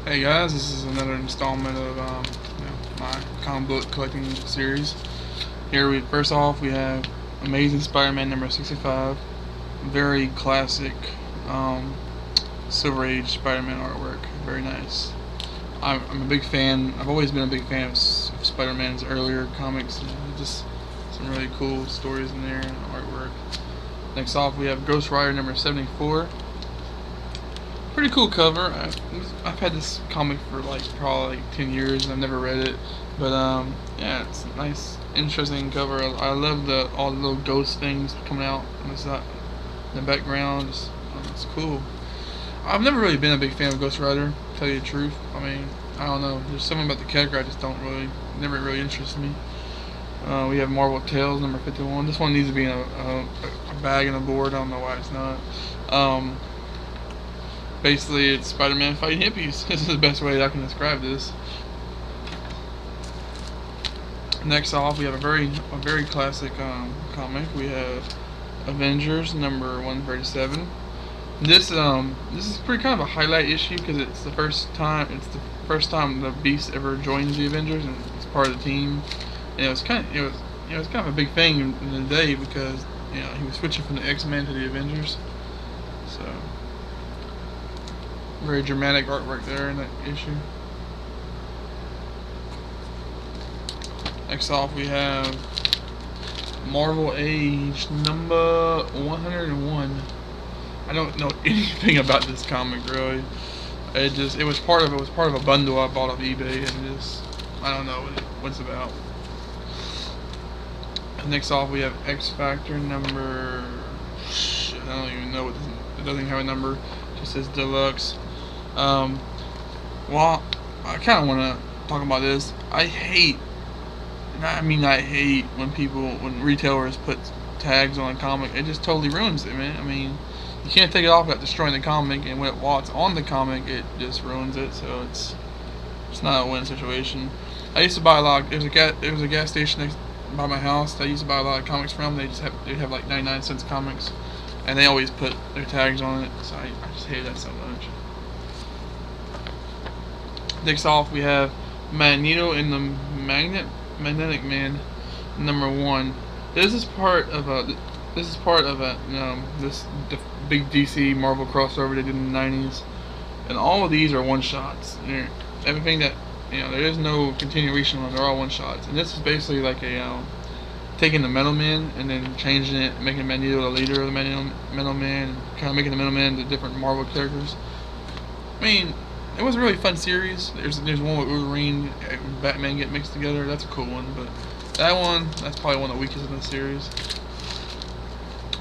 Hey guys, this is another installment of my comic book collecting series. Here, first off, we have Amazing Spider-Man number 65, very classic Silver Age Spider-Man artwork, very nice. I'm a big fan. I've always been a big fan of Spider-Man's earlier comics. Just some really cool stories in there and artwork. Next off, we have Ghost Rider number 74. Pretty cool cover. I've had this comic for probably 10 years and I've never read it, but yeah, it's a nice, interesting cover. I love all the little ghost things coming out in the background. It's cool. I've never really been a big fan of Ghost Rider, to tell you the truth. I mean, I don't know. There's something about the character I just never really interests me. We have Marvel Tales number 51. This one needs to be in a bag and a board. I don't know why it's not. Basically, it's Spider-Man fighting hippies. This is the best way I can describe this. Next off, we have a very classic comic. We have Avengers number 137. This is pretty kind of a highlight issue because it's the first time the Beast ever joins the Avengers and it's part of the team. And it was kind of a big thing in the day because he was switching from the X-Men to the Avengers. So very dramatic artwork there in that issue. Next off, we have Marvel Age number 101. I don't know anything about this comic really. It was part of a bundle I bought off eBay, and I don't know what it's about. Next off, we have X Factor number. I don't even know it doesn't even have a number. It just says Deluxe. Well, I kind of want to talk about this. I hate when retailers put tags on a comic. It just totally ruins it, man. I mean, you can't take it off without destroying the comic, and while it's on the comic, it just ruins it. So it's not a win situation. I used to buy a lot. There was a gas station next by my house that I used to buy a lot of comics from. They'd have like 99-cent comics, and they always put their tags on it. So I just hate that so much. Next off, we have Menino in the Magnetic Man number 1. This is part of the big DC Marvel crossover they did in the 90s, and all of these are one shots. Everything that there is no continuation on. They're all one shots, and this is basically like taking the Metal Man and then changing it, making Menino the leader of the Metal Man, and kind of making the Metal Man the different Marvel characters. I mean, it was a really fun series. There's one with Wolverine and Batman get mixed together. That's a cool one, but that's probably one of the weakest in the series.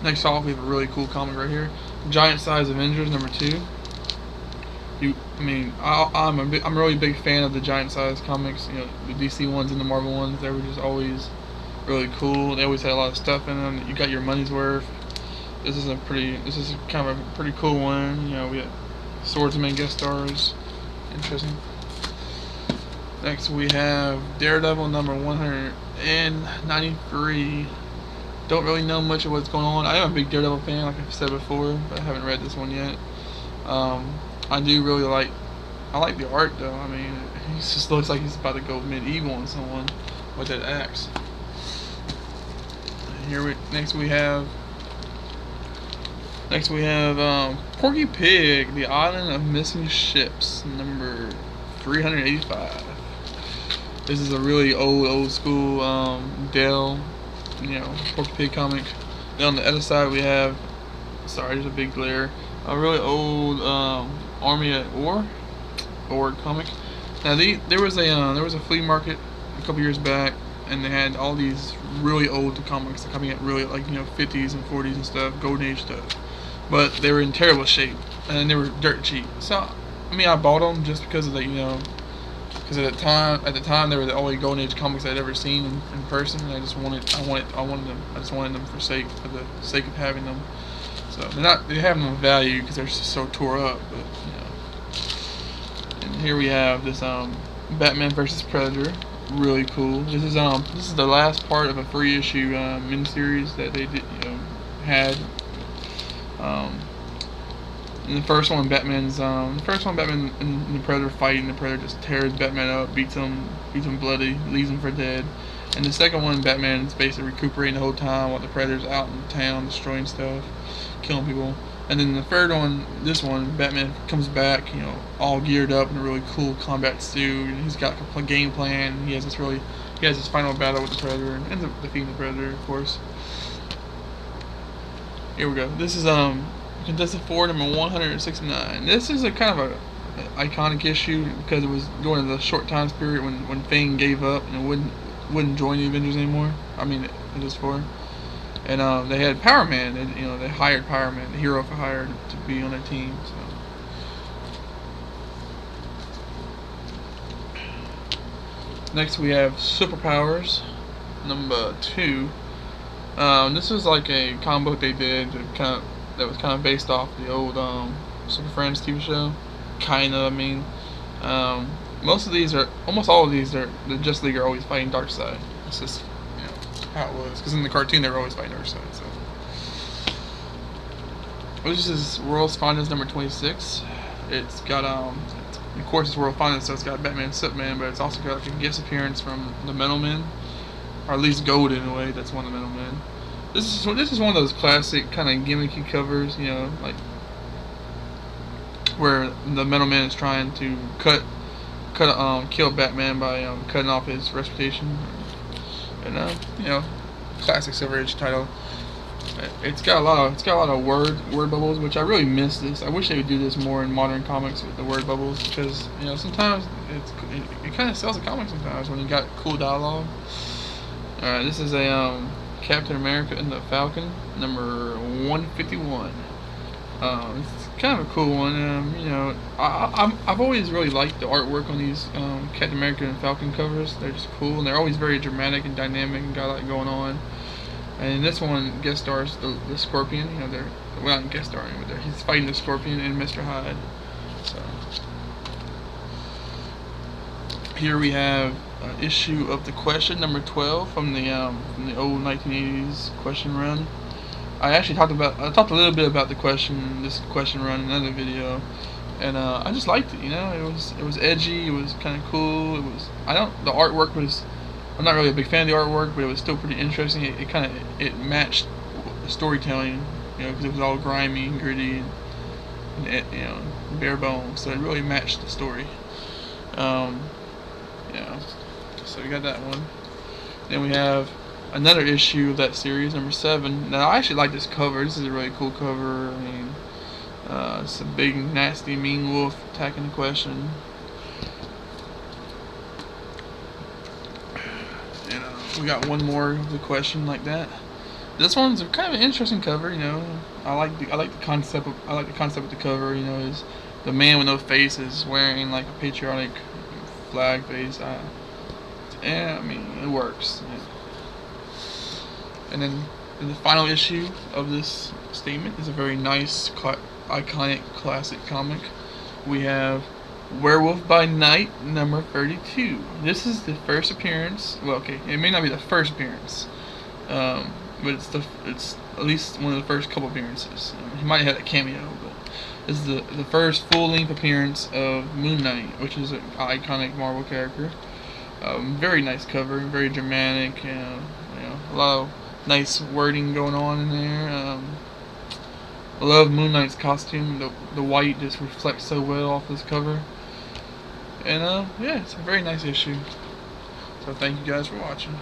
Next off, we have a really cool comic right here, Giant Size Avengers number 2. I'm a really big fan of the Giant Size comics. The DC ones and the Marvel ones. They were just always really cool. They always had a lot of stuff in them. You got your money's worth. This is kind of a pretty cool one. We have swordsman guest stars. Interesting. Next we have Daredevil number 193. Don't really know much of what's going on. I am a big Daredevil fan, like I've said before, but I haven't read this one yet. I do really like the art though. I mean, he just looks like he's about to go medieval on someone with that axe. Next we have Porky Pig, The Island of Missing Ships, number 385. This is a really old school Dell, Porky Pig comic. Then on the other side we have, there's a big glare, a really old Army at War comic. Now there was a flea market a couple years back, and they had all these really old comics coming at really 50s and 40s and stuff, golden age stuff. But they were in terrible shape, and they were dirt cheap. So, I bought them just because of because at the time they were the only golden age comics I'd ever seen in person, and I wanted them. I just wanted them for the sake of having them. So they have no value because they're just so tore up. But and here we have this Batman vs Predator, really cool. This is the last part of a 3-issue miniseries that they had. In the first one, Batman and the Predator fight, and the Predator just tears Batman up, beats him bloody, leaves him for dead. And the second one, Batman's basically recuperating the whole time while the Predator's out in town destroying stuff, killing people. And then the third one, this one, Batman comes back, you know, all geared up in a really cool combat suit, and he's got a game plan. He has this final battle with the Predator, and ends up defeating the Predator, of course. Here we go. This is Contestant 4, number 169. This is a kind of a iconic issue because it was during the short time period when Fang gave up and wouldn't join the Avengers anymore. I mean, Fantastic Four. And they had Power Man. They hired Power Man, the hero for hire, to be on their team. So. Next we have Superpowers, number 2. This was like a comic book they did that was kind of based off the old Super Friends TV show. I mean, almost all of these are the Justice League are always fighting Darkseid. It's just how it was, because in the cartoon they were always fighting Darkseid. So, this is World's Finest number 26. It's got of course it's World's Finest, so it's got Batman and Superman, but it's also got like a guest appearance from the Metal Men, or at least Gold in a way. That's one of the Metal Men. This is one of those classic kind of gimmicky covers, like where the Metal Man is trying to kill Batman by cutting off his reputation. And classic Silver Age title. It's got a lot of word bubbles, which I really miss this. I wish they would do this more in modern comics with the word bubbles, because sometimes it kind of sells a comic sometimes when you got cool dialogue. All right, this is a Captain America and the Falcon, number 151. It's kind of a cool one. I've always really liked the artwork on these Captain America and Falcon covers. They're just cool, and they're always very dramatic and dynamic and got a lot going on. And this one guest stars the Scorpion. They're not guest starring, but he's fighting the Scorpion and Mr. Hyde. So here we have an issue of The Question, number 12, from the old 1980s Question run. I actually talked a little bit about this Question run in another video, and I just liked it. It was edgy. It was kind of cool. The artwork was. I'm not really a big fan of the artwork, but it was still pretty interesting. It matched the storytelling, because it was all grimy and gritty and bare bones. So it really matched the story. So we got that one. Then we have another issue of that series, number 7. Now I actually like this cover. This is a really cool cover. I mean, it's a big, nasty, mean wolf attacking the Question. We got one more of the Question like that. This one's kind of an interesting cover. I like the concept of the cover. Is the man with no face is wearing like a patriotic flag face. I mean, it works. And then the final issue of this statement is a very nice, iconic, classic comic. We have Werewolf by Night, number 32. This is the first appearance. Well, okay, it may not be the first appearance, but it's at least one of the first couple appearances. He might have had a cameo, but this is the first full-length appearance of Moon Knight, which is an iconic Marvel character. Very nice cover, very dramatic. A lot of nice wording going on in there. I love Moon Knight's costume. The white just reflects so well off this cover. And yeah, it's a very nice issue. So thank you guys for watching.